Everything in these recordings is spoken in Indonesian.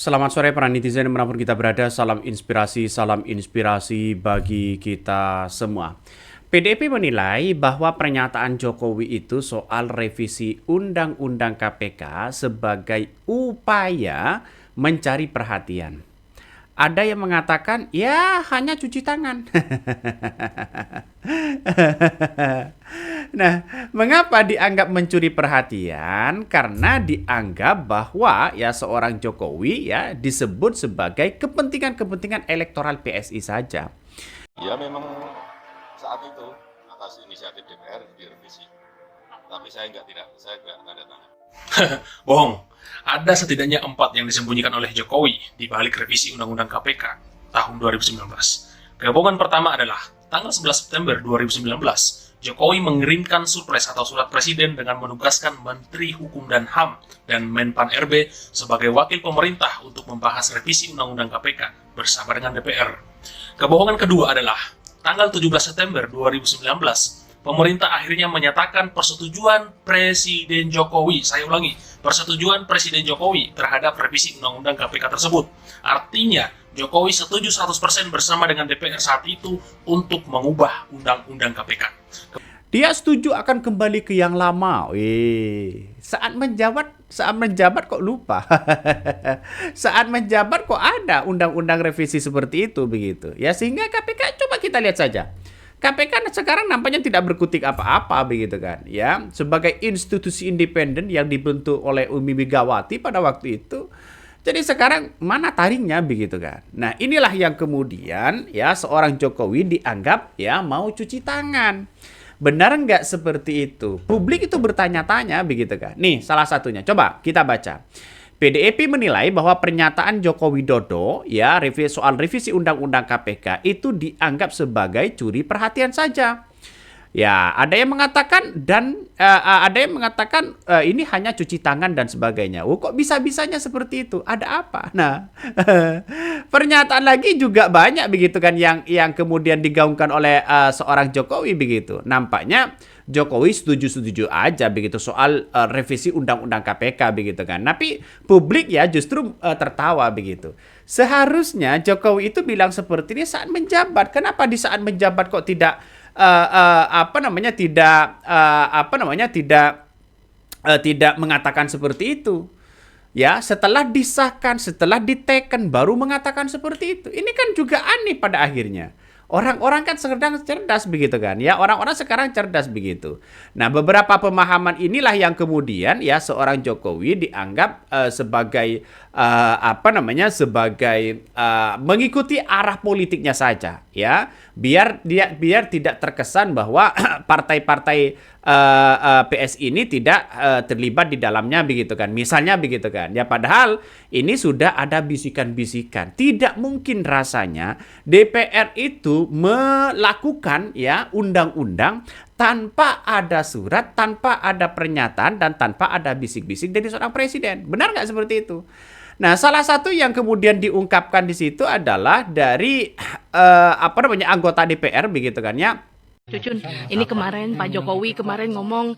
Selamat sore para netizen dimanapun kita berada, salam inspirasi bagi kita semua. PDIP menilai bahwa pernyataan Jokowi itu soal revisi Undang-Undang KPK sebagai upaya mencari perhatian. Ada yang mengatakan, ya hanya cuci tangan. Nah, mengapa dianggap mencuri perhatian? Karena dianggap bahwa ya seorang Jokowi ya disebut sebagai kepentingan-kepentingan elektoral PSI saja. Ya memang saat itu atas inisiatif DPR direvisi. Tapi saya nggak tanda tangan. Bohong. Ada setidaknya 4 yang disembunyikan oleh Jokowi di balik revisi Undang-Undang KPK tahun 2019. Kebohongan pertama adalah tanggal 11 September 2019, Jokowi mengirimkan surpres atau surat presiden dengan menugaskan Menteri Hukum dan HAM dan Menpan RB sebagai wakil pemerintah untuk membahas revisi Undang-Undang KPK bersama dengan DPR. Kebohongan kedua adalah tanggal 17 September 2019, pemerintah akhirnya menyatakan persetujuan Presiden Jokowi, saya ulangi, persetujuan Presiden Jokowi terhadap revisi Undang-Undang KPK tersebut. Artinya, Jokowi setuju 100% bersama dengan DPR saat itu untuk mengubah Undang-Undang KPK. Dia setuju akan kembali ke yang lama. Saat menjabat kok lupa. Saat menjabat kok ada undang-undang revisi seperti itu begitu. Ya sehingga KPK coba kita lihat saja. KPK sekarang nampaknya tidak berkutik apa-apa begitu kan, ya, sebagai institusi independen yang dibentuk oleh Umi Megawati pada waktu itu. Jadi sekarang mana taringnya begitu kan. Nah, inilah yang kemudian ya seorang Jokowi dianggap ya mau cuci tangan. Benar nggak seperti itu? Publik itu bertanya-tanya begitu kan. Nih salah satunya, coba kita baca. PDIP menilai bahwa pernyataan Joko Widodo ya soal revisi Undang-Undang KPK itu dianggap sebagai curi perhatian saja. Ya, ada yang mengatakan ini hanya cuci tangan dan sebagainya. Kok bisa-bisanya seperti itu? Ada apa? Nah, pernyataan lagi juga banyak begitu kan yang kemudian digaungkan oleh seorang Jokowi begitu. Nampaknya Jokowi setuju-setuju aja begitu soal revisi Undang-Undang KPK begitu kan. Tapi publik ya justru tertawa begitu. Seharusnya Jokowi itu bilang seperti ini saat menjabat. Kenapa di saat menjabat kok tidak tidak mengatakan seperti itu? Ya, setelah disahkan, setelah diteken baru mengatakan seperti itu. Ini kan juga aneh pada akhirnya. Orang-orang kan sedang cerdas begitu kan, ya orang-orang sekarang cerdas begitu. Nah, beberapa pemahaman inilah yang kemudian ya seorang Jokowi dianggap sebagai mengikuti arah politiknya saja, ya biar tidak terkesan bahwa partai-partai PSI ini tidak terlibat di dalamnya begitu kan. Misalnya begitu kan. Ya padahal ini sudah ada bisikan-bisikan. Tidak mungkin rasanya DPR itu melakukan ya undang-undang tanpa ada surat, tanpa ada pernyataan dan tanpa ada bisik-bisik dari seorang presiden. Benar nggak seperti itu? Nah, salah satu yang kemudian diungkapkan di situ adalah dari anggota DPR begitu kan ya. Cucun, ini kemarin Pak Jokowi ngomong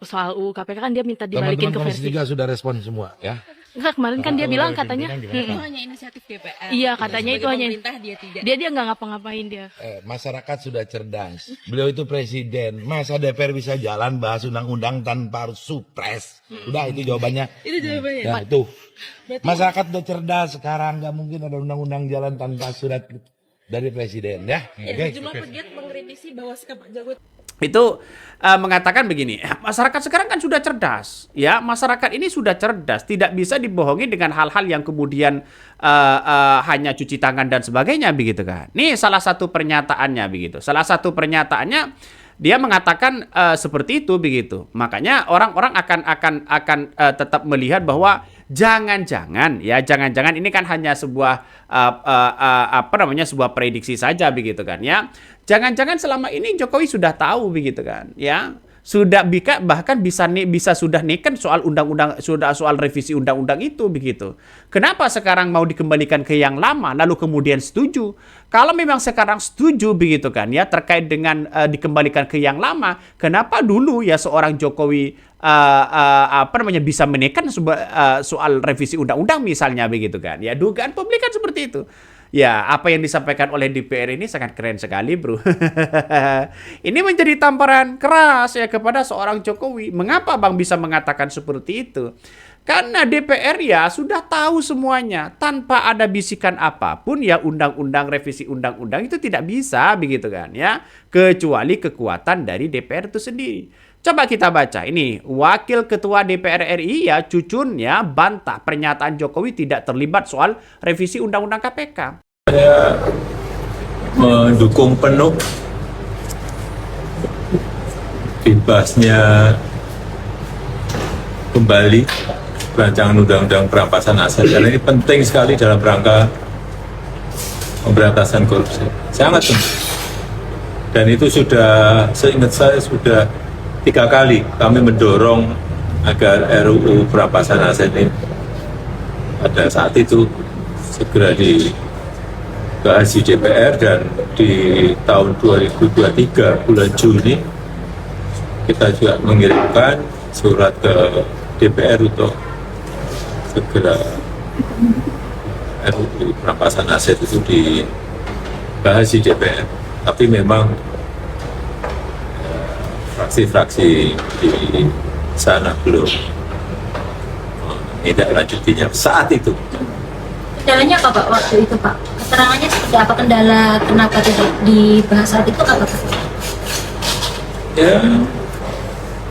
soal UU KPK kan dia minta dibalikin ke versi. Komisi 3 sudah respon semua ya. Enggak, kemarin kan dia bilang katanya itu hanya inisiatif DPR. iya, katanya itu hanya pemerintah dia tidak. dia nggak ngapa-ngapain dia. Masyarakat sudah cerdas. Beliau itu presiden. Masa DPR bisa jalan bahas undang-undang tanpa harus supres? Udah itu jawabannya. Itu jawabannya. Nah, itu. Masyarakat udah cerdas sekarang, nggak mungkin ada undang-undang jalan tanpa surat dari presiden ya. Oke. Sejumlah pegiat mengkritisi bahwa sikap Pak Jokowi Itu mengatakan begini, masyarakat sekarang kan sudah cerdas, ya masyarakat ini sudah cerdas, tidak bisa dibohongi dengan hal-hal yang kemudian hanya cuci tangan dan sebagainya begitu kan. Nih salah satu pernyataannya begitu, salah satu pernyataannya dia mengatakan seperti itu begitu. Makanya orang-orang akan tetap melihat bahwa jangan-jangan ini kan hanya sebuah sebuah prediksi saja begitu kan ya. Jangan-jangan selama ini Jokowi sudah tahu begitu kan ya. bahkan bisa sudah kan soal undang-undang, sudah soal revisi undang-undang itu begitu. Kenapa sekarang mau dikembalikan ke yang lama lalu kemudian setuju? Kalau memang sekarang setuju begitu kan ya terkait dengan dikembalikan ke yang lama, kenapa dulu ya seorang Jokowi bisa menekan soal revisi undang-undang misalnya begitu kan? Ya dugaan publik kan seperti itu. Ya, apa yang disampaikan oleh DPR ini sangat keren sekali, bro. Ini menjadi tamparan keras ya kepada seorang Jokowi. Mengapa Bang bisa mengatakan seperti itu? Karena DPR ya sudah tahu semuanya. Tanpa ada bisikan apapun ya revisi undang-undang itu tidak bisa begitu kan ya. Kecuali kekuatan dari DPR itu sendiri. Coba kita baca ini, Wakil Ketua DPR RI ya Cucun ya bantah pernyataan Jokowi tidak terlibat soal revisi Undang-Undang KPK. Saya mendukung penuh bebasnya kembali rancangan Undang-Undang Perampasan Aset karena ini penting sekali dalam rangka pemberantasan korupsi. Sangat penting. Dan itu sudah, seingat saya sudah 3 kali kami mendorong agar RUU perampasan aset ini pada saat itu segera dibahas di DPR dan di tahun 2023 bulan Juni kita juga mengirimkan surat ke DPR untuk segera RUU perampasan aset itu dibahas di DPR. Tapi memang fraksi-fraksi di sana belum menindaklanjutinya saat itu. Kendalanya apa Pak waktu itu Pak? Keterangannya seperti apa, kendala kenapa tidak dibahas saat itu apa Pak? Ya,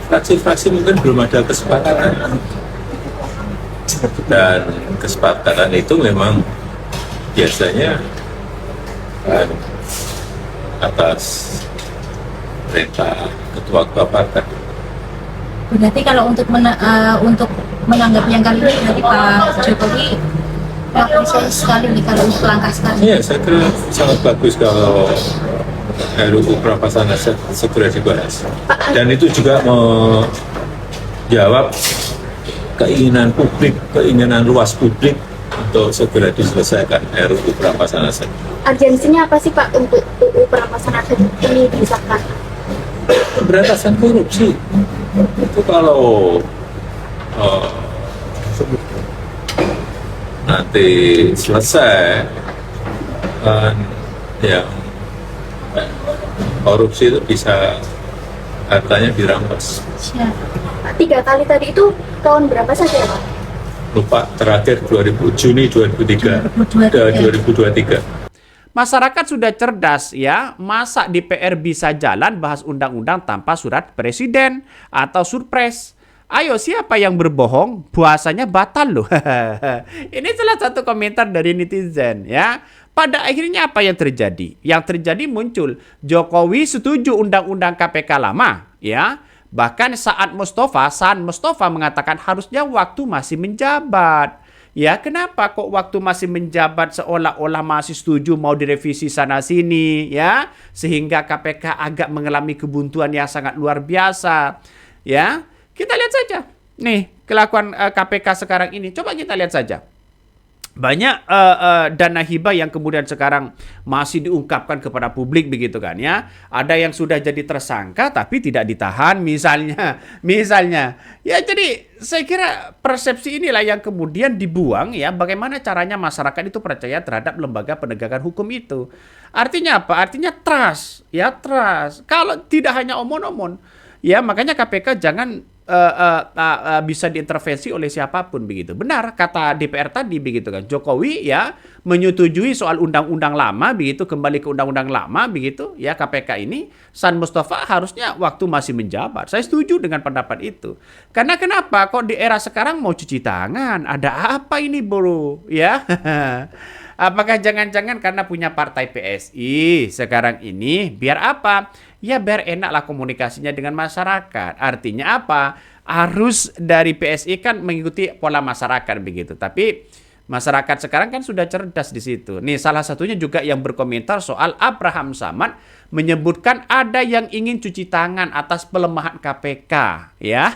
fraksi-fraksi mungkin belum ada kesepakatan. Dan kesepakatan itu memang biasanya kan atas perintah ketua-ketua partai. Berarti kalau untuk menanggapi yang kali ini berarti Pak Jokowi apresiasi sekali nih kalau untuk langkah sekarang. Iya, saya kira sangat bagus kalau RUU perampasan aset segera dibahas. Dan itu juga menjawab keinginan publik, keinginan luas publik untuk segera diselesaikan RUU perampasan aset. Urgensinya apa sih Pak untuk RUU perampasan aset ini disahkan? Pemberantasan korupsi itu kalau nanti selesai yang korupsi itu bisa hartanya dirampas. Siap. 3 kali tadi itu tahun berapa saja Pak? Lupa, terakhir Juni 2023. Masyarakat sudah cerdas ya, masa DPR bisa jalan bahas undang-undang tanpa surat presiden atau surpres? Ayo siapa yang berbohong, puasanya batal loh. Ini salah satu komentar dari netizen ya. Pada akhirnya apa yang terjadi? Yang terjadi muncul Jokowi setuju undang-undang KPK lama ya. Bahkan Saan Mustafa mengatakan harusnya waktu masih menjabat. Ya, kenapa kok waktu masih menjabat seolah-olah masih setuju mau direvisi sana-sini, ya? Sehingga KPK agak mengalami kebuntuan yang sangat luar biasa, ya. Kita lihat saja, nih, kelakuan KPK sekarang ini. Coba kita lihat saja. Banyak dana hibah yang kemudian sekarang masih diungkapkan kepada publik begitu kan ya. Ada yang sudah jadi tersangka tapi tidak ditahan misalnya. Ya jadi saya kira persepsi inilah yang kemudian dibuang ya. Bagaimana caranya masyarakat itu percaya terhadap lembaga penegakan hukum itu. Artinya apa? Artinya trust ya, trust. Kalau tidak hanya omon-omon ya, makanya KPK jangan bisa diintervensi oleh siapapun begitu. Benar kata DPR tadi begitu kan. Jokowi ya menyetujui soal undang-undang lama begitu, kembali ke undang-undang lama begitu ya KPK ini. Saan Mustafa harusnya waktu masih menjabat. Saya setuju dengan pendapat itu. Karena kenapa kok di era sekarang mau cuci tangan? Ada apa ini, Bro? Ya. Apakah jangan-jangan karena punya partai PSI sekarang ini biar apa? Ya biar enaklah komunikasinya dengan masyarakat. Artinya apa? Arus dari PSI kan mengikuti pola masyarakat begitu. Tapi Masyarakat sekarang kan sudah cerdas di situ. Nih salah satunya juga yang berkomentar soal Abraham Samad menyebutkan ada yang ingin cuci tangan atas pelemahan KPK, ya.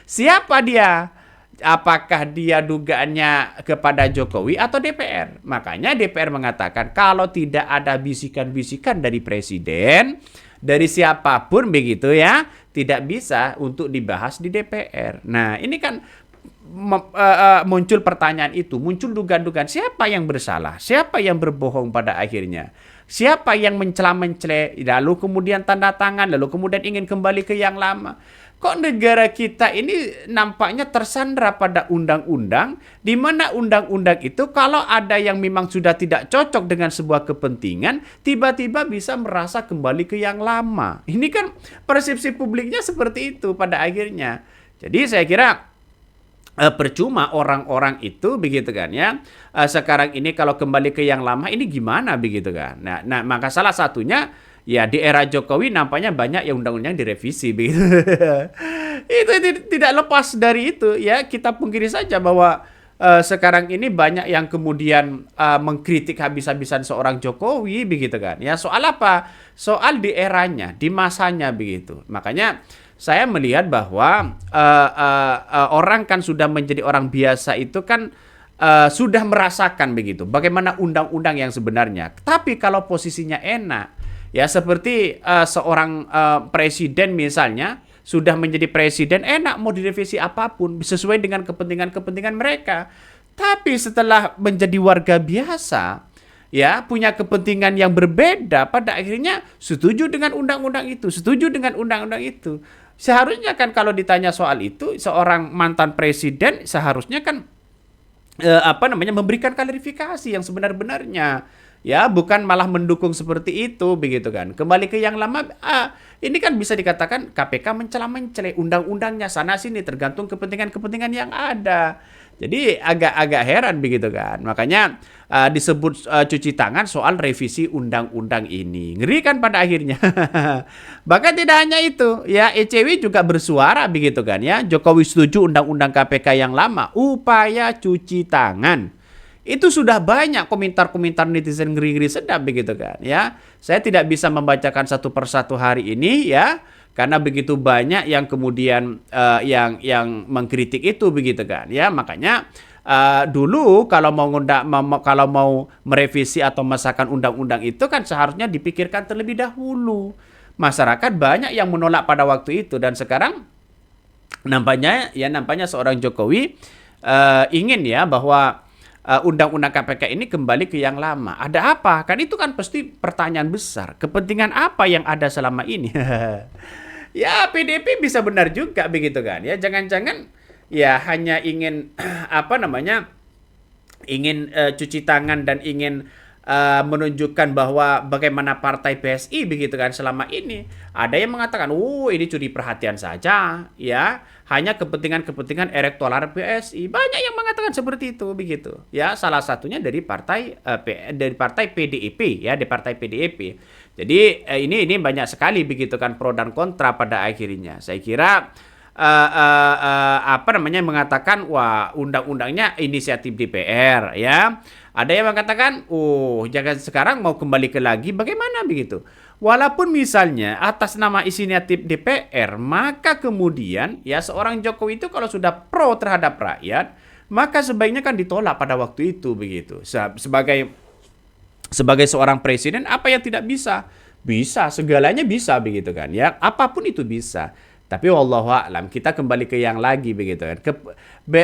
Siapa dia? Apakah dia dugaannya kepada Jokowi atau DPR? Makanya DPR mengatakan kalau tidak ada bisikan-bisikan dari presiden, dari siapapun begitu ya, tidak bisa untuk dibahas di DPR. Nah, ini kan muncul pertanyaan itu, muncul dugaan-dugaan siapa yang bersalah, siapa yang berbohong pada akhirnya, siapa yang mencela-mencela, lalu kemudian tanda tangan, lalu kemudian ingin kembali ke yang lama. Kok negara kita ini nampaknya tersandra pada undang-undang, di mana undang-undang itu kalau ada yang memang sudah tidak cocok dengan sebuah kepentingan, tiba-tiba bisa merasa kembali ke yang lama. Ini kan persepsi publiknya seperti itu pada akhirnya. Jadi saya kira percuma orang-orang itu begitu kan ya. Sekarang ini kalau kembali ke yang lama ini gimana begitu kan. Nah maka salah satunya ya di era Jokowi nampaknya banyak yang undang-undang direvisi begitu. Itu tidak lepas dari itu ya, kita pungkiri saja bahwa sekarang ini banyak yang kemudian mengkritik habis-habisan seorang Jokowi begitu kan. Ya soal apa? Soal di eranya, di masanya begitu. Makanya saya melihat bahwa orang kan sudah menjadi orang biasa itu kan sudah merasakan begitu bagaimana undang-undang yang sebenarnya. Tapi kalau posisinya enak, ya seperti seorang presiden misalnya sudah menjadi presiden, enak mau direvisi apapun sesuai dengan kepentingan-kepentingan mereka. Tapi setelah menjadi warga biasa, ya punya kepentingan yang berbeda, pada akhirnya setuju dengan undang-undang itu, setuju dengan undang-undang itu. Seharusnya kan kalau ditanya soal itu, seorang mantan presiden seharusnya kan memberikan klarifikasi yang sebenar-benarnya, ya bukan malah mendukung seperti itu begitu kan. Kembali ke yang lama, ini kan bisa dikatakan KPK mencela-mencela undang-undangnya sana sini tergantung kepentingan-kepentingan yang ada. Jadi agak heran begitu kan. Makanya disebut cuci tangan soal revisi undang-undang ini. Ngeri kan pada akhirnya. Bahkan tidak hanya itu, ya ECW juga bersuara begitu kan ya. Jokowi setuju undang-undang KPK yang lama, upaya cuci tangan. Itu sudah banyak komentar-komentar netizen ngeri-ngeri sedap begitu kan ya. Saya tidak bisa membacakan satu persatu hari ini ya, karena begitu banyak yang kemudian yang mengkritik itu begitu kan ya. Makanya dulu kalau mau merevisi atau mesahkan undang-undang itu kan seharusnya dipikirkan terlebih dahulu. Masyarakat banyak yang menolak pada waktu itu, dan sekarang nampaknya seorang Jokowi ingin ya bahwa undang-undang KPK ini kembali ke yang lama. Ada apa? Kan itu kan pasti pertanyaan besar. Kepentingan apa yang ada selama ini? Ya PDIP bisa benar juga begitu kan ya. Jangan-jangan ya hanya ingin ingin cuci tangan dan ingin menunjukkan bahwa bagaimana partai PSI begitu kan selama ini. Ada yang mengatakan, ini curi perhatian saja ya, hanya kepentingan-kepentingan elektoral PSI. Banyak yang mengatakan seperti itu begitu ya. Salah satunya dari partai PDIP ya, di partai PDIP. Jadi ini banyak sekali begitu kan pro dan kontra pada akhirnya. Saya kira mengatakan wah undang-undangnya inisiatif DPR ya. Ada yang mengatakan jangan sekarang mau kembali ke lagi bagaimana begitu. Walaupun misalnya atas nama inisiatif DPR, maka kemudian ya seorang Jokowi itu kalau sudah pro terhadap rakyat, maka sebaiknya kan ditolak pada waktu itu begitu. Sebagai seorang presiden apa yang tidak bisa? Bisa, segalanya bisa begitu kan ya. Apapun itu bisa. Tapi wallahu a'lam, kita kembali ke yang lagi begitu kan.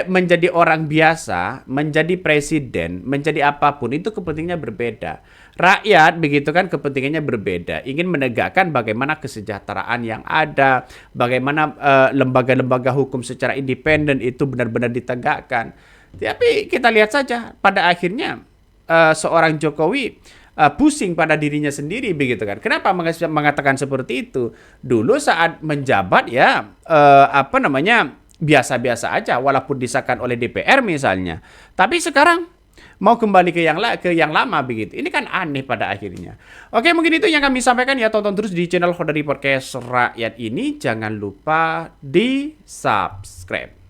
Menjadi orang biasa, menjadi presiden, menjadi apapun itu kepentingannya berbeda. Rakyat begitu kan kepentingannya berbeda. Ingin menegakkan bagaimana kesejahteraan yang ada, bagaimana lembaga-lembaga hukum secara independen itu benar-benar ditegakkan. Tapi kita lihat saja pada akhirnya seorang Jokowi pusing pada dirinya sendiri begitu kan. Kenapa mengatakan seperti itu? Dulu saat menjabat ya biasa-biasa aja walaupun disahkan oleh DPR misalnya. Tapi sekarang mau kembali ke yang lama begitu. Ini kan aneh pada akhirnya. Oke, mungkin itu yang kami sampaikan ya. Tonton terus di channel Khodari Podcast Rakyat ini. Jangan lupa di-subscribe.